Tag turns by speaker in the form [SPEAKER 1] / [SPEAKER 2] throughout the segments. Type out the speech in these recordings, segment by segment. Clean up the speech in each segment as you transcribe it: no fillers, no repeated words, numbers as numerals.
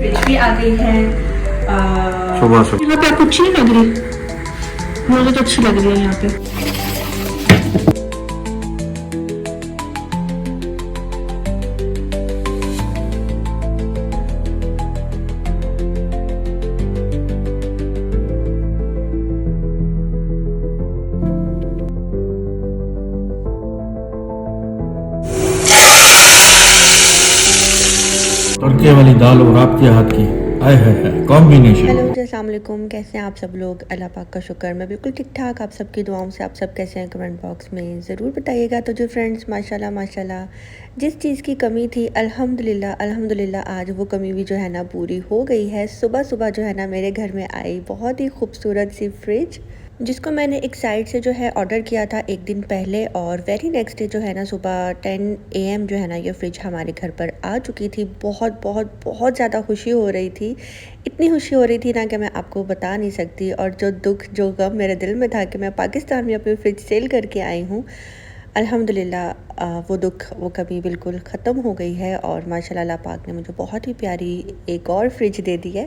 [SPEAKER 1] Fridge भी आ गई है।
[SPEAKER 2] सुबह सुबह
[SPEAKER 1] यहाँ पे आपको अच्छी नहीं लग रही? मुझे तो अच्छी लग रही है यहाँ पे।
[SPEAKER 2] तड़के वाली दाल और आपके हाथ की आय है कॉम्बिनेशन।
[SPEAKER 3] हेलो जी, अस्सलाम वालेकुम। कैसे हैं आप सब लोग? अल्लाह पाक का शुक्र, मैं बिल्कुल ठीक ठाक। आप सबकी दुआओं से आप सब कैसे हैं कमेंट बॉक्स में ज़रूर बताइएगा। तो जो फ्रेंड्स, माशाल्लाह माशाल्लाह, जिस चीज़ की कमी थी अल्हम्दुलिल्लाह अल्हम्दुलिल्लाह आज वो कमी भी जो है ना पूरी हो गई है। सुबह सुबह जो है ना मेरे घर में आई बहुत ही खूबसूरत सी फ्रिज, जिसको मैंने एक साइट से जो है ऑर्डर किया था एक दिन पहले, और वेरी नेक्स्ट डे जो है ना सुबह 10 AM जो है ना ये फ्रिज हमारे घर पर आ चुकी थी। बहुत बहुत बहुत ज़्यादा खुशी हो रही थी, इतनी खुशी हो रही थी ना कि मैं आपको बता नहीं सकती। और जो दुख जो गम मेरे दिल में था कि मैं पाकिस्तान में अपनी फ्रिज सेल करके आई हूँ, अल्हम्दुलिल्लाह वो दुख वो कभी बिल्कुल ख़त्म हो गई है। और माशाल्लाह अल्लाह पाक ने मुझे बहुत ही प्यारी एक और फ्रिज दे दी है।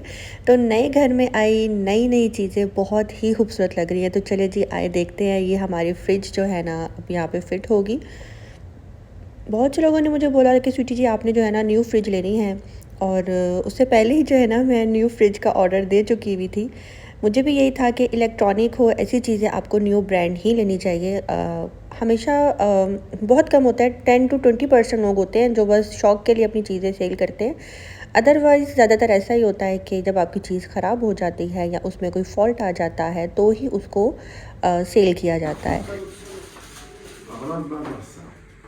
[SPEAKER 3] तो नए घर में आई नई नई चीज़ें बहुत ही खूबसूरत लग रही है। तो चले जी आए देखते हैं ये हमारी फ्रिज जो है ना अब यहाँ पे फ़िट होगी। बहुत से लोगों ने मुझे बोला कि स्वीटी जी आपने जो है ना न्यू फ्रिज लेनी है, और उससे पहले ही जो है ना मैं न्यू फ्रिज का ऑर्डर दे चुकी हुई थी। मुझे भी यही था कि इलेक्ट्रॉनिक हो, ऐसी चीज़ें आपको न्यू ब्रांड ही लेनी चाहिए। हमेशा बहुत कम होता है, 10 to 20% लोग होते हैं जो बस शौक़ के लिए अपनी चीज़ें सेल करते हैं। अदरवाइज़ ज़्यादातर ऐसा ही होता है कि जब आपकी चीज़ ख़राब हो जाती है या उसमें कोई फॉल्ट आ जाता है तो ही उसको सेल किया जाता है।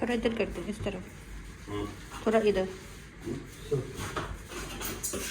[SPEAKER 1] थोड़ा इधर करते हैं, इस तरफ, थोड़ा इधर।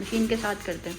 [SPEAKER 1] मशीन के साथ करते हैं।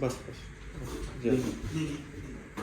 [SPEAKER 2] बस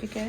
[SPEAKER 1] ठीक है,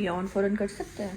[SPEAKER 1] ये ऑन फौरन कर सकते हैं।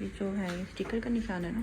[SPEAKER 1] ये जो है ये स्टिकर का निशान है ना।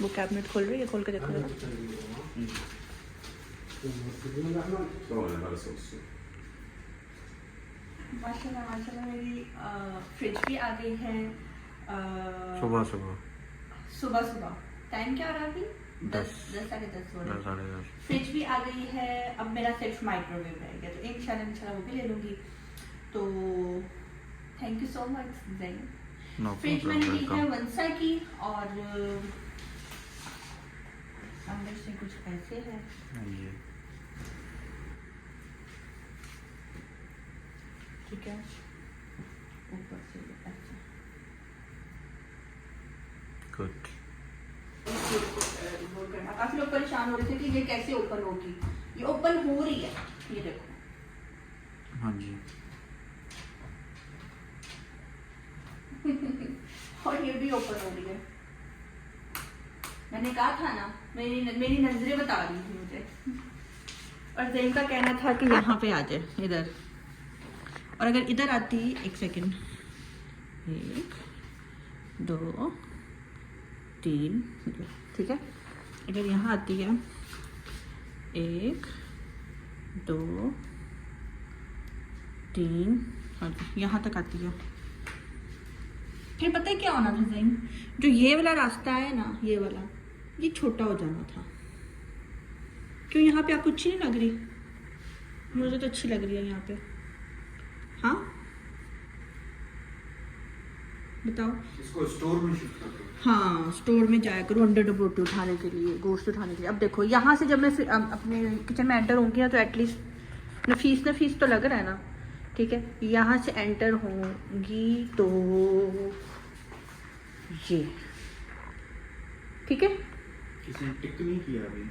[SPEAKER 1] वो कैबिनेट खोल रही है, खोल के देखो जरा। माशाल्लाह माशाल्लाह मेरी फ्रिज भी आ गई है।
[SPEAKER 2] सुबह सुबह
[SPEAKER 1] सुबह सुबह टाइम क्या हो रहा है? 10 साढ़े 10 हो रहा है। फ्रिज भी आ गई है। अब मेरा सिर्फ माइक्रोवेव रह गया, तो इंशाल्लाह वो भी ले लूँगी। तो thank you so much Zain. Fridge मैंने ली है वंसा की, और अंदर से कुछ ऐसे है। ठीक है, ऊपर से ऐसे
[SPEAKER 2] गुड।
[SPEAKER 1] काफी लोग परेशान हो रहे थे कि ये कैसे ओपन होगी। ये ओपन हो रही है, ये देखो।
[SPEAKER 2] हाँ जी।
[SPEAKER 1] और ये भी ओपन हो रही है। मैंने कहा था ना, मेरी नजरें बता रही थी मुझे। और ज़ैन का कहना था कि यहाँ पे आ जाए इधर, और अगर इधर आती, एक सेकंड, 1 2 3, ठीक है। अगर यहाँ आती है 1 2 3, यहाँ तक आती है। फिर पता है क्या होना था ज़ैन, जो ये वाला रास्ता है ना, ये वाला, ये छोटा हो जाना था। क्यों यहाँ पे आपको अच्छी नहीं लग रही? मुझे तो अच्छी लग रही है यहाँ पे। हाँ बताओ।
[SPEAKER 4] इसको स्टोर में शिफ्ट कर दो।
[SPEAKER 1] हाँ स्टोर में जाया करूँ अंडर रोटी उठाने के लिए, गोश्त उठाने के लिए। अब देखो यहाँ से जब मैं अपने किचन में एंटर होंगी ना, तो एटलीस्ट नफीस तो लग रहा है ना, ठीक है। यहाँ से एंटर होंगी तो ये ठीक है,
[SPEAKER 4] किसी ने टिक नहीं किया अभी।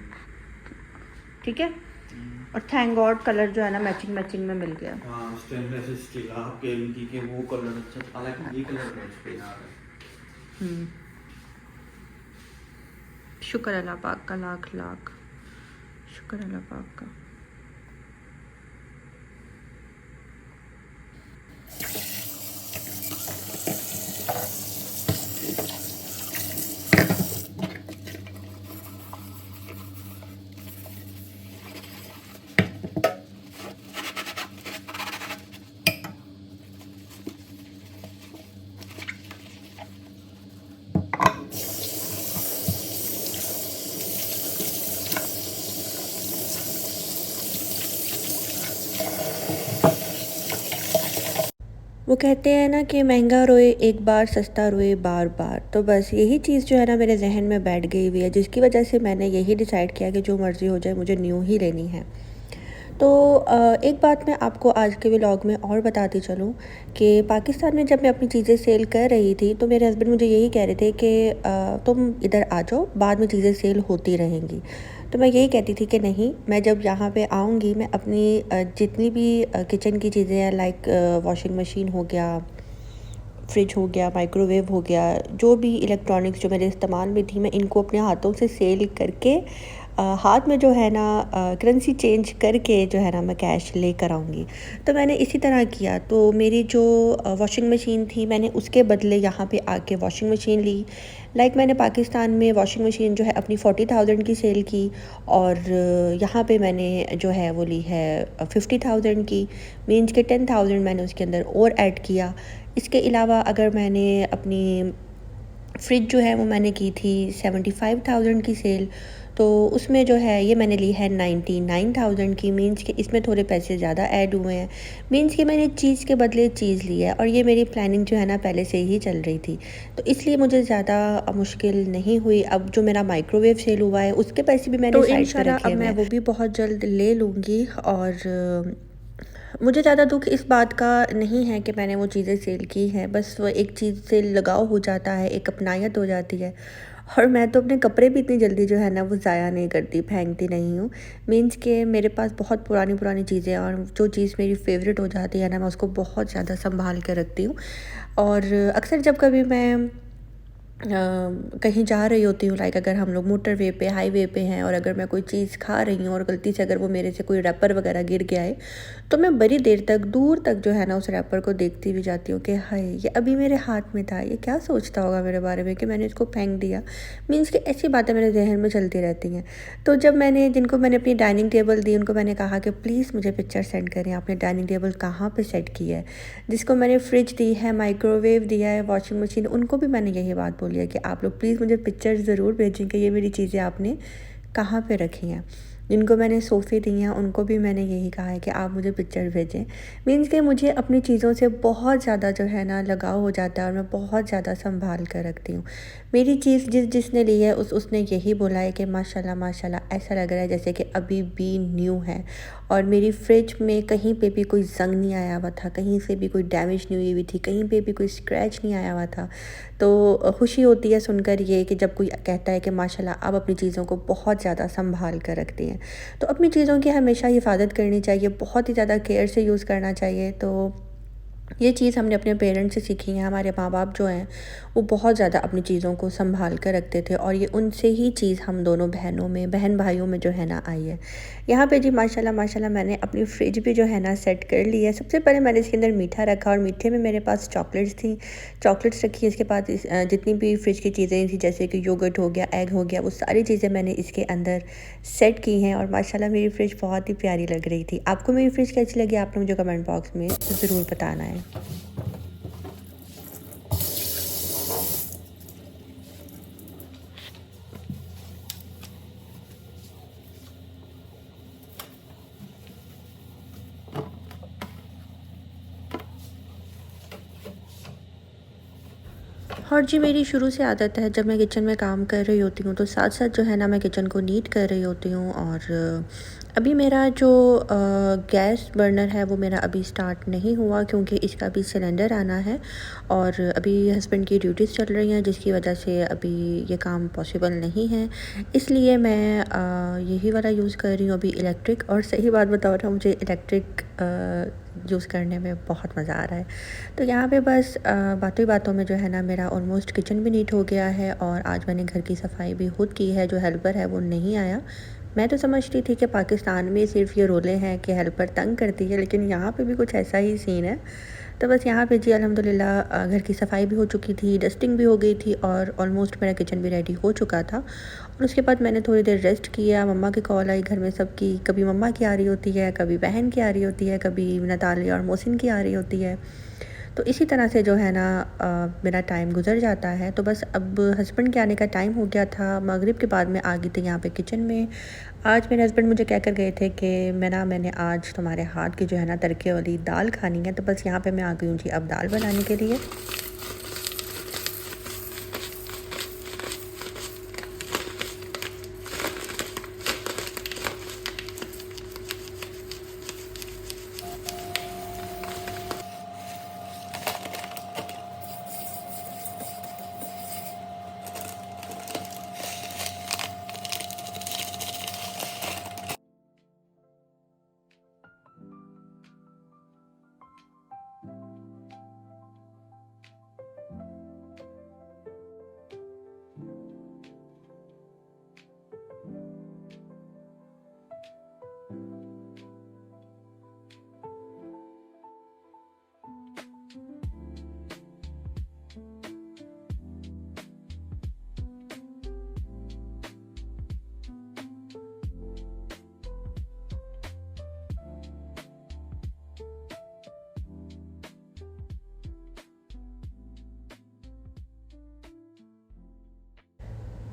[SPEAKER 1] ठीक है। और थैंक गॉड कलर जो है ना मैचिंग में मिल गया।
[SPEAKER 4] हाँ स्टेनलेस स्टील आपके एलईडी के वो कलर अच्छा, हालांकि ये कलर मैच पे आ रहा है।
[SPEAKER 1] शुक्र अल्लाह पाक का, लाख लाख शुक्र अल्लाह पाक का।
[SPEAKER 3] वो कहते हैं ना कि महंगा रोए एक बार, सस्ता रोए बार बार। तो बस यही चीज़ जो है ना मेरे जहन में बैठ गई हुई है, जिसकी वजह से मैंने यही डिसाइड किया कि जो मर्ज़ी हो जाए मुझे न्यू ही लेनी है। तो एक बात मैं आपको आज के व्लॉग में और बताती चलूँ कि पाकिस्तान में जब मैं अपनी चीज़ें सेल कर रही थी तो मेरे हस्बैंड मुझे यही कह रहे थे कि तुम इधर आ जाओ, बाद में चीज़ें सेल होती रहेंगी। तो मैं यही कहती थी कि नहीं, मैं जब यहाँ पे आऊँगी मैं अपनी जितनी भी किचन की चीज़ें हैं, लाइक वॉशिंग मशीन हो गया, फ्रिज हो गया, माइक्रोवेव हो गया, जो भी इलेक्ट्रॉनिक्स जो मेरे इस्तेमाल में थी, मैं इनको अपने हाथों से सेल करके हाथ में जो है ना करेंसी चेंज करके जो है ना मैं कैश लेकर आऊँगी। तो मैंने इसी तरह किया। तो मेरी जो वॉशिंग मशीन थी, मैंने उसके बदले यहाँ पे आके वॉशिंग मशीन ली। लाइक मैंने पाकिस्तान में वॉशिंग मशीन जो है अपनी 40,000 की सेल की, और यहाँ पे मैंने जो है वो ली है 50,000 की। मीन्स के 10,000 मैंने उसके अंदर और ऐड किया। इसके अलावा अगर मैंने अपनी फ्रिज जो है वो मैंने की थी 75,000 की सेल, तो उसमें जो है ये मैंने ली है 99,000 की। मीन्स कि इसमें थोड़े पैसे ज़्यादा ऐड हुए हैं। मीन्स कि मैंने चीज़ के बदले चीज़ ली है, और ये मेरी प्लानिंग जो है ना पहले से ही चल रही थी, तो इसलिए मुझे ज़्यादा मुश्किल नहीं हुई। अब जो मेरा माइक्रोवेव सेल हुआ है उसके पैसे भी मैंने साइड पर रखे हैं, मैं वो भी बहुत जल्द ले लूँगी। और मुझे ज़्यादा दुख इस बात का नहीं है कि मैंने वो चीज़ें सेल की हैं, बस वो एक चीज़ से लगाव हो जाता है, एक अपनायत हो जाती है। और मैं तो अपने कपड़े भी इतनी जल्दी जो है ना वो ज़ाया नहीं करती, फेंकती नहीं हूँ। मीन्स के मेरे पास बहुत पुरानी चीज़ें हैं, और जो चीज़ मेरी फेवरेट हो जाती है ना मैं उसको बहुत ज़्यादा संभाल कर रखती हूँ। और अक्सर जब कभी मैं कहीं जा रही होती हूँ, लाइक अगर हम लोग मोटरवे पे, हाईवे पे हैं, और अगर मैं कोई चीज़ खा रही हूँ और गलती से अगर वो मेरे से कोई रैपर वगैरह गिर गया है, तो मैं बड़ी देर तक दूर तक जो है ना उस रैपर को देखती भी जाती हूँ कि हाय ये अभी मेरे हाथ में था, ये क्या सोचता होगा मेरे बारे में कि मैंने इसको फेंक दिया। मीन्स कि ऐसी बातें मेरे जहन में चलती रहती हैं। तो जब जिनको मैंने अपनी डाइनिंग टेबल दी, उनको मैंने कहा कि प्लीज़ मुझे पिक्चर सेंड करें, आपने डाइनिंग टेबल कहाँ पर सेट की है। जिसको मैंने फ्रिज दी है, माइक्रोवेव दिया है, वॉशिंग मशीन, उनको भी मैंने यही बात बोली है कि आप लोग प्लीज़ मुझे पिक्चर ज़रूर भेजें कि ये मेरी चीज़ें आपने कहाँ पे रखी हैं। जिनको मैंने सोफ़े दिए हैं उनको भी मैंने यही कहा है कि आप मुझे पिक्चर भेजें। मीन्स कि मुझे अपनी चीज़ों से बहुत ज़्यादा जो है ना लगाव हो जाता है, और मैं बहुत ज़्यादा संभाल कर रखती हूँ। मेरी चीज़ जिसने ली है उसने यही बोला है कि माशाल्लाह माशाल्लाह, ऐसा लग रहा है जैसे कि अभी भी न्यू है। और मेरी फ्रिज में कहीं पे भी कोई ज़ंग नहीं आया हुआ था, कहीं से भी कोई डैमेज नहीं हुई हुई थी, कहीं पे भी कोई स्क्रैच नहीं आया हुआ था। तो खुशी होती है सुनकर ये कि जब कोई कहता है कि माशाल्लाह आप अपनी चीज़ों को बहुत ज़्यादा संभाल कर रखती हैं। तो अपनी चीज़ों की हमेशा हिफाजत करनी चाहिए, बहुत ही ज़्यादा केयर से यूज़ करना चाहिए। तो ये चीज़ हमने अपने पेरेंट्स से सीखी है। हमारे माँ बाप जो हैं वो बहुत ज़्यादा अपनी चीज़ों को संभाल कर रखते थे, और ये उनसे ही चीज़ हम दोनों बहन भाइयों में जो है ना आई है। यहाँ पे जी माशाल्लाह माशाल्लाह मैंने अपनी फ्रिज भी जो है ना सेट कर ली है। सबसे पहले मैंने इसके अंदर मीठा रखा, और मीठे में मेरे पास चॉकलेट्स थी, चॉकलेट्स रखी। इसके बाद जितनी भी फ्रिज की चीज़ें थी, जैसे कि योगर्ट हो गया, एग हो गया, वो सारी चीज़ें मैंने इसके अंदर सेट की हैं। और माशाल्लाह मेरी फ्रिज बहुत ही प्यारी लग रही थी। आपको मेरी फ्रिज कैसी लगी आपने मुझे कमेंट बॉक्स में ज़रूर बताना है। और जी मेरी शुरू से आदत है, जब मैं किचन में काम कर रही होती हूँ तो साथ साथ जो है ना मैं किचन को नीट कर रही होती हूँ। और अभी मेरा जो गैस बर्नर है वो मेरा अभी स्टार्ट नहीं हुआ, क्योंकि इसका अभी सिलेंडर आना है और अभी हस्बैंड की ड्यूटीज़ चल रही हैं, जिसकी वजह से अभी ये काम पॉसिबल नहीं है। इसलिए मैं यही वाला यूज़ कर रही हूँ अभी, इलेक्ट्रिक। और सही बात बताओ ना, मुझे इलेक्ट्रिक यूज़ करने में बहुत मज़ा आ रहा है। तो यहाँ पे बस बातों ही बातों में जो है ना मेरा ऑलमोस्ट किचन भी नीट हो गया है। और आज मैंने घर की सफाई भी खुद की है, जो हेल्पर है वो नहीं आया। मैं तो समझती थी कि पाकिस्तान में सिर्फ ये रोले हैं कि हेल्पर तंग करती है, लेकिन यहाँ पे भी कुछ ऐसा ही सीन है। तो बस यहाँ पे जी अल्हम्दुलिल्लाह घर की सफाई भी हो चुकी थी, डस्टिंग भी हो गई थी और ऑलमोस्ट मेरा किचन भी रेडी हो चुका था। और उसके बाद मैंने थोड़ी देर रेस्ट किया। मम्मा की कॉल आई घर में सबकी, कभी मम्मा की आ रही होती है, कभी बहन की आ रही होती है, कभी नतालिया और मोहसिन की आ रही होती है। तो इसी तरह से जो है ना मेरा टाइम गुज़र जाता है। तो बस अब हस्बैंड के आने का टाइम हो गया था, मगरिब के बाद मैं आ गई थी यहाँ पे किचन में। आज मेरे हस्बैंड मुझे कह कर गए थे कि मैंने आज तुम्हारे हाथ की जो है ना तड़के वाली दाल खानी है। तो बस यहाँ पे मैं आ गई हूँ जी अब दाल बनाने के लिए।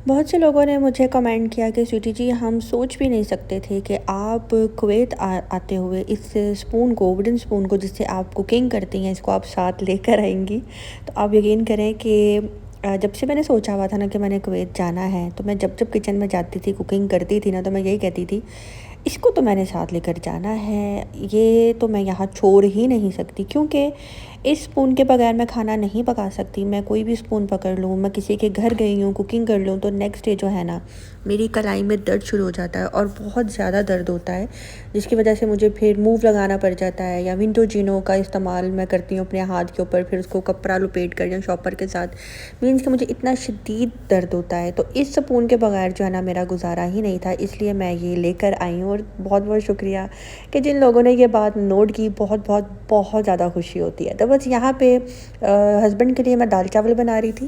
[SPEAKER 3] बहुत से लोगों ने मुझे कमेंट किया कि स्वीटी जी, हम सोच भी नहीं सकते थे कि आप कुवैत आते हुए इस स्पून को, वुडन स्पून को जिससे आप कुकिंग करती हैं, इसको आप साथ लेकर आएंगी। तो आप यकीन करें कि जब से मैंने सोचा हुआ था ना कि मैंने कुवैत जाना है, तो मैं जब जब किचन में जाती थी, कुकिंग करती थी ना, तो मैं यही कहती थी इसको तो मैंने साथ लेकर जाना है, ये तो मैं यहाँ छोड़ ही नहीं सकती। क्योंकि इस स्पून के बगैर मैं खाना नहीं पका सकती। मैं कोई भी स्पून पकड़ लूँ, मैं किसी के घर गई हूँ, कुकिंग कर लूँ, तो नेक्स्ट डे जो है ना मेरी कलाई में दर्द शुरू हो जाता है और बहुत ज़्यादा दर्द होता है, जिसकी वजह से मुझे फिर मूव लगाना पड़ जाता है। या विंडो जीनो का इस्तेमाल मैं करती हूँ अपने हाथ के ऊपर, फिर उसको कपड़ा लपेट कर या शॉपर के साथ। मीन्स कि मुझे इतना शदीद दर्द होता है। तो इस स्पून के बगैर जो है ना मेरा गुजारा ही नहीं था, इसलिए मैं ये लेकर आई हूँ। और बहुत बहुत शुक्रिया कि जिन लोगों ने ये बात नोट की, बहुत बहुत बहुत ज़्यादा खुशी होती है। तो बस यहाँ पे हस्बैंड के लिए मैं दाल चावल बना रही थी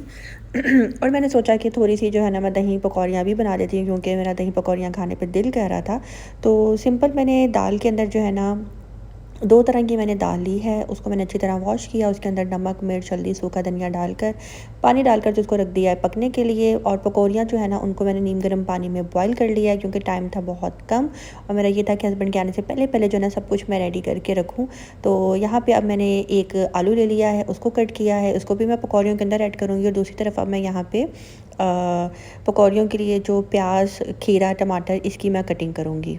[SPEAKER 3] और मैंने सोचा कि थोड़ी सी जो है ना मैं दही पकौड़ियाँ भी बना लेती हूँ, क्योंकि मेरा दही पकौड़ियाँ खाने पे दिल कह रहा था। तो सिंपल मैंने दाल के अंदर जो है ना 2 तरह की मैंने दाल ली है, उसको मैंने अच्छी तरह वॉश किया, उसके अंदर नमक, मिर्च, हल्दी, सूखा धनिया डालकर, पानी डालकर जो उसको रख दिया है पकने के लिए। और पकौड़ियाँ जो है ना उनको मैंने नीम गर्म पानी में बॉईल कर लिया है, क्योंकि टाइम था बहुत कम और मेरा ये था कि हस्बैंड के आने से पहले पहले जो है ना सब कुछ मैं रेडी करके रखूँ। तो यहाँ पे अब मैंने एक आलू ले लिया है, उसको कट किया है, उसको भी मैं पकौड़ियों के अंदर ऐड करूँगी। और दूसरी तरफ अब मैं यहाँ पे पकौड़ियों के लिए जो प्याज, खीरा, टमाटर, इसकी मैं कटिंग करूँगी।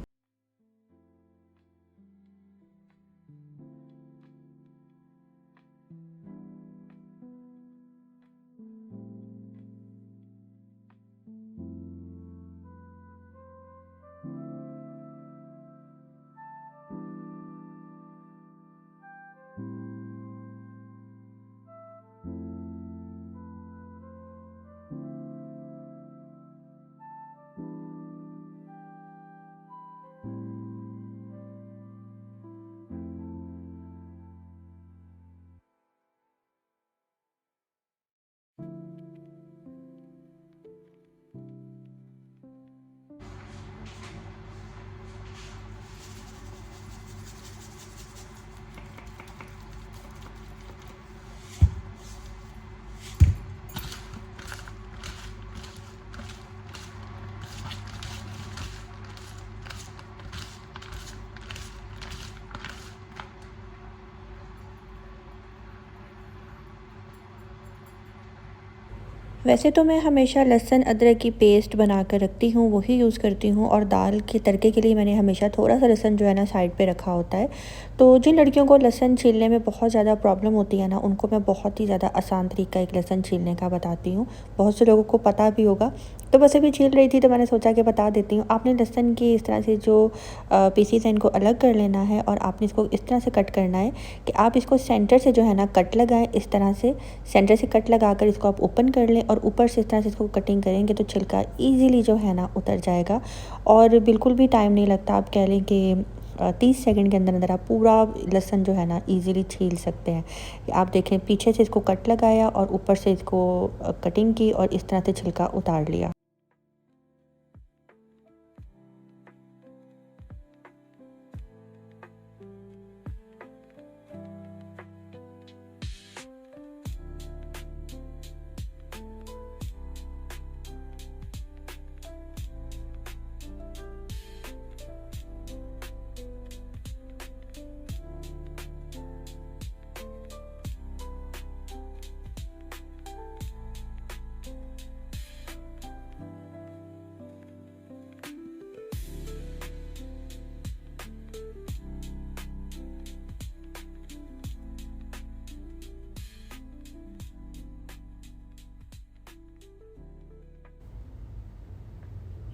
[SPEAKER 3] वैसे तो मैं हमेशा लहसुन अदरक की पेस्ट बना कर रखती हूँ, वही यूज़ करती हूँ। और दाल के तड़के के लिए मैंने हमेशा थोड़ा सा लहसुन जो है ना साइड पे रखा होता है। तो जिन लड़कियों को लहसुन छीलने में बहुत ज़्यादा प्रॉब्लम होती है ना, उनको मैं बहुत ही ज़्यादा आसान तरीका एक लहसुन छीलने का बताती हूँ। बहुत से लोगों को पता भी होगा, तो बस अभी छील रही थी तो मैंने सोचा कि बता देती हूँ। आपने लहसुन की इस तरह से जो पीसीज हैं इनको अलग कर लेना है और आपने इसको इस तरह से कट करना है कि आप इसको सेंटर से जो है ना कट लगाएं। इस तरह से सेंटर से कट लगाकर इसको आप ओपन कर लें और ऊपर से इस तरह से इसको कटिंग करेंगे तो छिलका ईज़िली जो है ना उतर जाएगा और बिल्कुल भी टाइम नहीं लगता। आप कह लें कि 30 सेकंड के अंदर अंदर आप पूरा लहसुन जो है ना ईज़िली छील सकते हैं। आप देखें, पीछे से इसको कट लगाया और ऊपर से इसको कटिंग की और इस तरह से छिलका उतार लिया।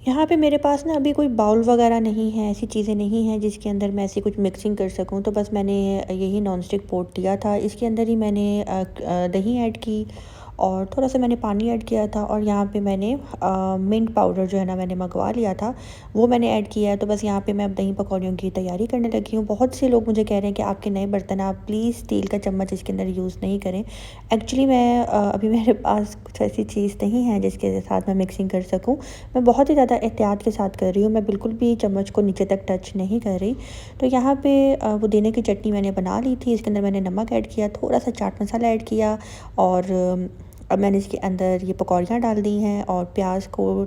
[SPEAKER 3] यहाँ पे मेरे पास ना अभी कोई बाउल वगैरह नहीं है, ऐसी चीज़ें नहीं हैं जिसके अंदर मैं ऐसी कुछ मिक्सिंग कर सकूँ। तो बस मैंने यही नॉन स्टिक पॉट लिया था, इसके अंदर ही मैंने दही ऐड की और थोड़ा सा मैंने पानी ऐड किया था और यहाँ पे मैंने मिंट पाउडर जो है ना मैंने मंगवा लिया था, वो मैंने ऐड किया है। तो बस यहाँ पे मैं अब दही पकौड़ियों की तैयारी करने लगी हूँ। बहुत से लोग मुझे कह रहे हैं कि आपके नए बर्तन, आप प्लीज़ स्टील का चम्मच इसके अंदर यूज़ नहीं करें। एक्चुअली मैं अभी मेरे पास कुछ ऐसी चीज़ नहीं है जिसके साथ मैं मिक्सिंग कर सकूँ। मैं बहुत ही ज़्यादा एहतियात के साथ कर रही हूँ, मैं बिल्कुल भी चम्मच को नीचे तक टच नहीं कर रही। तो यहाँ पे वो देने की चटनी मैंने बना ली थी, इसके अंदर मैंने नमक ऐड किया, थोड़ा सा चाट मसाला ऐड किया और अब मैंने इसके अंदर ये पकौड़ियाँ डाल दी हैं और प्याज को,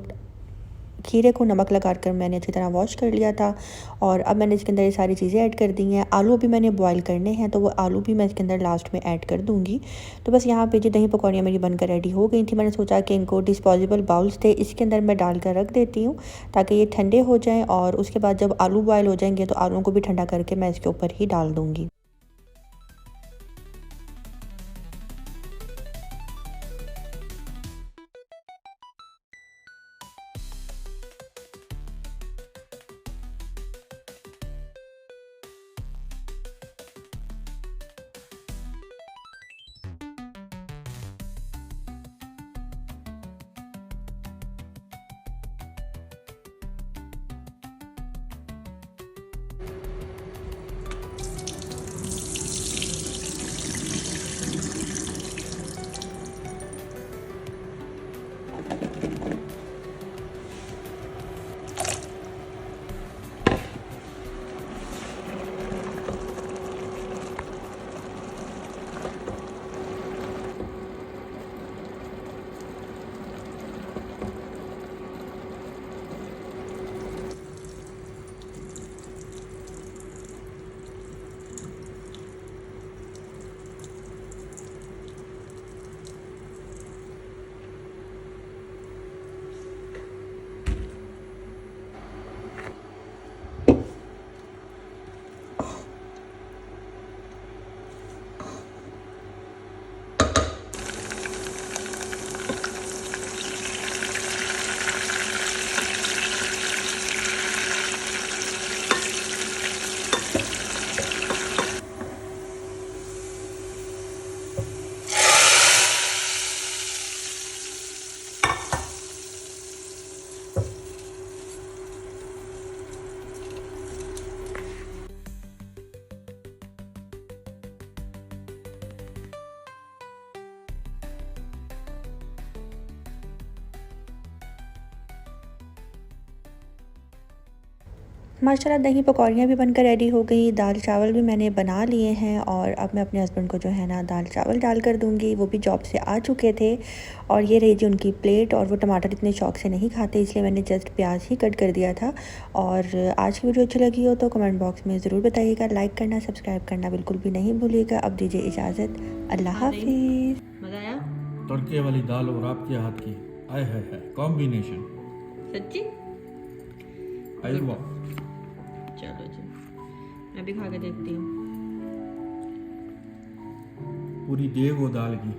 [SPEAKER 3] खीरे को नमक लगा कर मैंने अच्छी तरह वॉश कर लिया था। और अब मैंने इसके अंदर ये सारी चीज़ें ऐड कर दी हैं। आलू भी मैंने बॉईल करने हैं, तो वो आलू भी मैं इसके अंदर लास्ट में ऐड कर दूँगी। तो बस यहाँ पे जो दही पकौड़ियाँ मेरी बनकर रेडी हो गई थी, मैंने सोचा कि इनको डिस्पोजेबल बाउल्स थे, इसके अंदर मैं डाल कर रख देती हूँ ताकि ये ठंडे हो जाएँ और उसके बाद जब आलू बॉयल हो जाएंगे तो आलूओं को भी ठंडा करके मैं इसके ऊपर ही डाल दूँगी। माशाल्लाह दही पकौड़ियाँ भी बनकर रेडी हो गई, दाल चावल भी मैंने बना लिए हैं और अब मैं अपने हस्बैंड को जो है ना दाल चावल डाल कर दूँगी। वो भी जॉब से आ चुके थे और ये रही जी उनकी प्लेट। और वो टमाटर इतने शौक से नहीं खाते, इसलिए मैंने जस्ट प्याज ही कट कर दिया था। और आज की वीडियो अच्छी लगी हो तो कमेंट बॉक्स में ज़रूर बताइएगा, लाइक करना, सब्सक्राइब करना बिल्कुल भी नहीं भूलिएगा। अब दीजिए इजाज़त, अल्लाह हाफिज़।
[SPEAKER 1] मज़ा आया?
[SPEAKER 2] तड़के वाली दाल और आपके हाथ की, आय है कॉम्बिनेशन।
[SPEAKER 1] सच्ची?
[SPEAKER 2] आई वाह।
[SPEAKER 1] चलो जी, मैं भी खा के देखती हूँ।
[SPEAKER 2] पूरी देग हो दाल की।